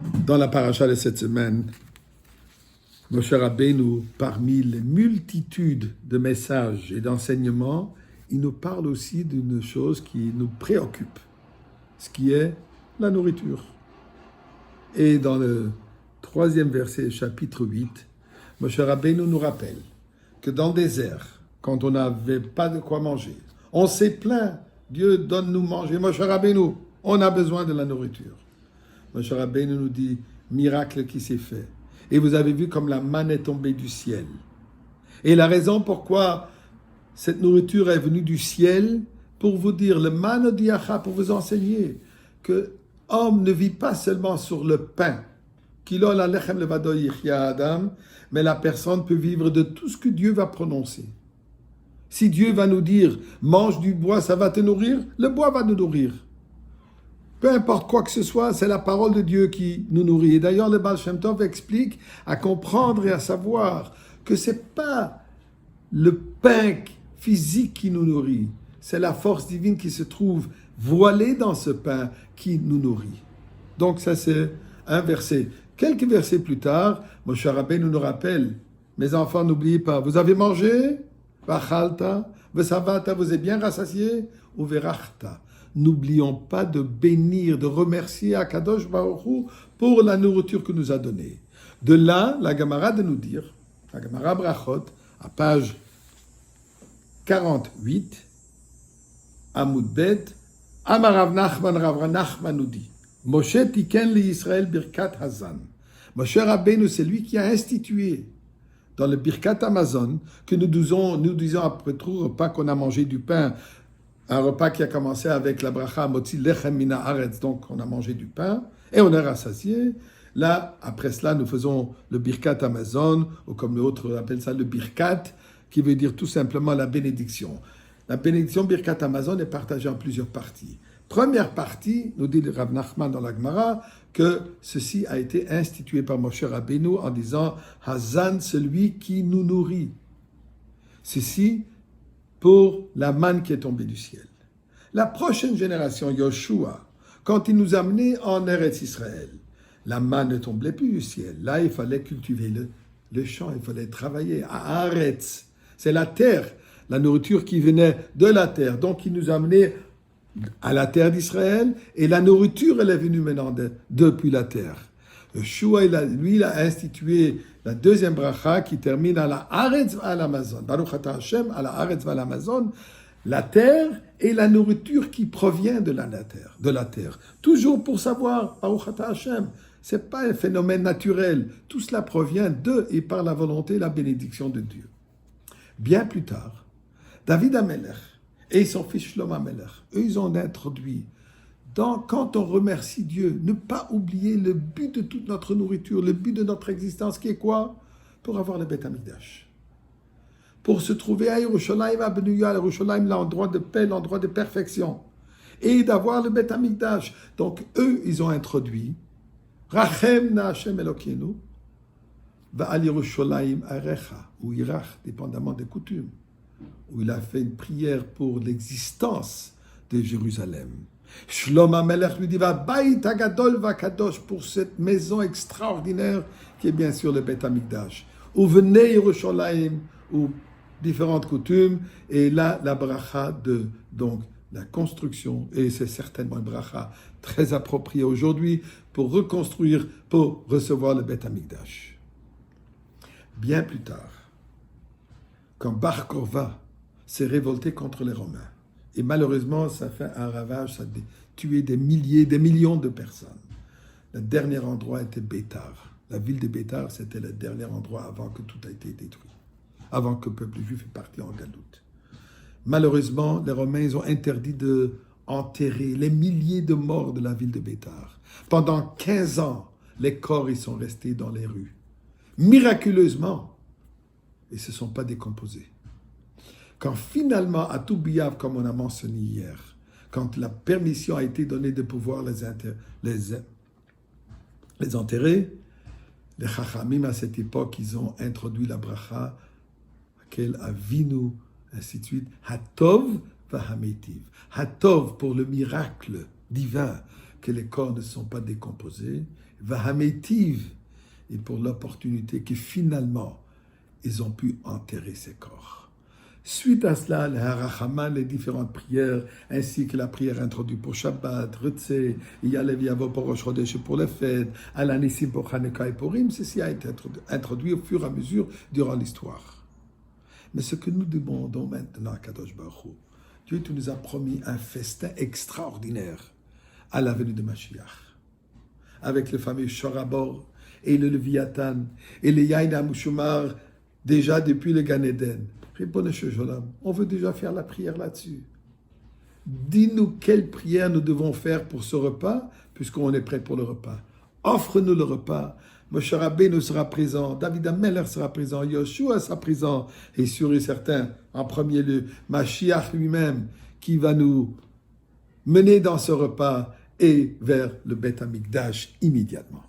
Dans la paracha de cette semaine, Moshe Rabbeinu, parmi les multitudes de messages et d'enseignements, il nous parle aussi d'une chose qui nous préoccupe, ce qui est la nourriture. Et dans le 3e verset, chapitre 8, Moshe Rabbeinu nous rappelle que dans le désert, quand on n'avait pas de quoi manger, on s'est plaint, Dieu donne-nous manger. Moshe Rabbeinu, on a besoin de la nourriture. Moshe Rabbeinu nous dit, miracle qui s'est fait. Et vous avez vu comme la manne est tombée du ciel. Et la raison pourquoi cette nourriture est venue du ciel, pour vous dire, le manne diacha, pour vous enseigner que l'homme ne vit pas seulement sur le pain, mais la personne peut vivre de tout ce que Dieu va prononcer. Si Dieu va nous dire, mange du bois, ça va te nourrir, le bois va nous nourrir. Peu importe quoi que ce soit, c'est la parole de Dieu qui nous nourrit. Et d'ailleurs, le Baal Shem Tov explique à comprendre et à savoir que ce n'est pas le pain physique qui nous nourrit, c'est la force divine qui se trouve voilée dans ce pain qui nous nourrit. Donc ça, c'est un verset. Quelques versets plus tard, Moshe Rabbeinu nous rappelle, mes enfants, n'oubliez pas, vous avez mangé, vachalta, vesavata, vous êtes bien rassasiés, ou verachta. N'oublions pas de bénir, de remercier Akadosh Baruch Hu pour la nourriture que nous a donnée. De là, la Gemara de nous dire, la Gemara Brachot, à page 48, Amud Bet, Amar Rav Nachman nous dit, Moshe tiken li Israël birkat Hazan. Moshe Rabbeinu, c'est lui qui a institué dans le birkat Hamazon, que nous disons après tout repas qu'on a mangé du pain, un repas qui a commencé avec la bracha motzi lechem mina aretz, donc on a mangé du pain et on est rassasié. Là, après cela, nous faisons le birkat Hamazon, ou comme l'autre appelle ça le birkat, qui veut dire tout simplement la bénédiction. La bénédiction birkat Hamazon est partagée en plusieurs parties. Première partie, nous dit le Rav Nachman dans la Gemara, que ceci a été institué par Moshe Rabbeinu en disant Hazan, celui qui nous nourrit. Ceci pour la manne qui est tombée du ciel. La prochaine génération, Yoshua, quand il nous a amenés en Eretz Israël, la manne ne tombait plus du ciel. Là, il fallait cultiver le champ, il fallait travailler à Aretz. C'est la terre, la nourriture qui venait de la terre. Donc, il nous a amenés à la terre d'Israël et la nourriture, elle est venue maintenant depuis la terre. Yoshua, lui, il a institué la deuxième bracha qui termine à la Haaretz Val Amazon. Baruch Ata Hashem, à la Haaretz Val Amazon, la terre et la nourriture qui provient de la terre. Toujours pour savoir, Baruch Ata Hashem, ce n'est pas un phénomène naturel. Tout cela provient de et par la volonté et la bénédiction de Dieu. Bien plus tard, David HaMelech et son fils Shlomo HaMelech, eux, ils ont introduit quand on remercie Dieu, ne pas oublier le but de toute notre nourriture, le but de notre existence, qui est quoi? Pour avoir le Beth Amikdash. Pour se trouver à Yerushalayim, à Benouya, Yerushalayim, l'endroit de paix, l'endroit de perfection. Et d'avoir le Beth Amikdash. Donc, eux, ils ont introduit Rachem na Hashem Elokeinu, Va'al Yerushalayim Arecha, ou Irach, dépendamment des coutumes, où il a fait une prière pour l'existence de Jérusalem. Shlomo HaMelech lui dit va Bayit HaGadol VaKadosh, pour cette maison extraordinaire qui est bien sûr le Beth Amikdash. Ou venez Yerushalayim, ou différentes coutumes, et là la bracha de donc la construction, et c'est certainement une bracha très appropriée aujourd'hui pour reconstruire, pour recevoir le Beth Amikdash. Bien plus tard, quand Bar Korva s'est révolté contre les Romains, et malheureusement, ça fait un ravage, ça a tué des milliers, des millions de personnes. Le dernier endroit était Bétar. La ville de Bétar, c'était le dernier endroit avant que tout a été détruit, avant que le peuple juif est parti en galoute. Malheureusement, les Romains ils ont interdit d'enterrer les milliers de morts de la ville de Bétar. Pendant 15 ans, les corps ils sont restés dans les rues. Miraculeusement, ils ne se sont pas décomposés. Quand finalement, à Toubiav, comme on a mentionné hier, quand la permission a été donnée de pouvoir les enterrer, les Chachamim à cette époque, ils ont introduit la bracha, laquelle Avinu, ainsi de suite, Hatov vahametiv. Hatov pour le miracle divin, que les corps ne sont pas décomposés, Vahametiv, et pour l'opportunité que finalement, ils ont pu enterrer ces corps. Suite à cela, le Harachaman, les différentes prières, ainsi que la prière introduite pour Shabbat, Rutse, Yalev Yavo pour Rosh Chodesh pour les fêtes, Alanissim pour Hanouka et Purim, ceci a été introduit au fur et à mesure durant l'histoire. Mais ce que nous demandons maintenant à Kadosh Baruch Hu, Dieu nous a promis un festin extraordinaire à la venue de Mashiach, avec le fameux Shorabor et le Leviathan et le Yain HaMushumar, déjà depuis le Gan Eden. On veut déjà faire la prière là-dessus. Dis-nous quelle prière nous devons faire pour ce repas, puisqu'on est prêt pour le repas. Offre-nous le repas. Moshe Rabbeinu sera présent, David HaMelech sera présent, Yoshua sera présent, et sûr et certain, en premier lieu, Mashiach lui-même, qui va nous mener dans ce repas et vers le Beth Amikdash immédiatement.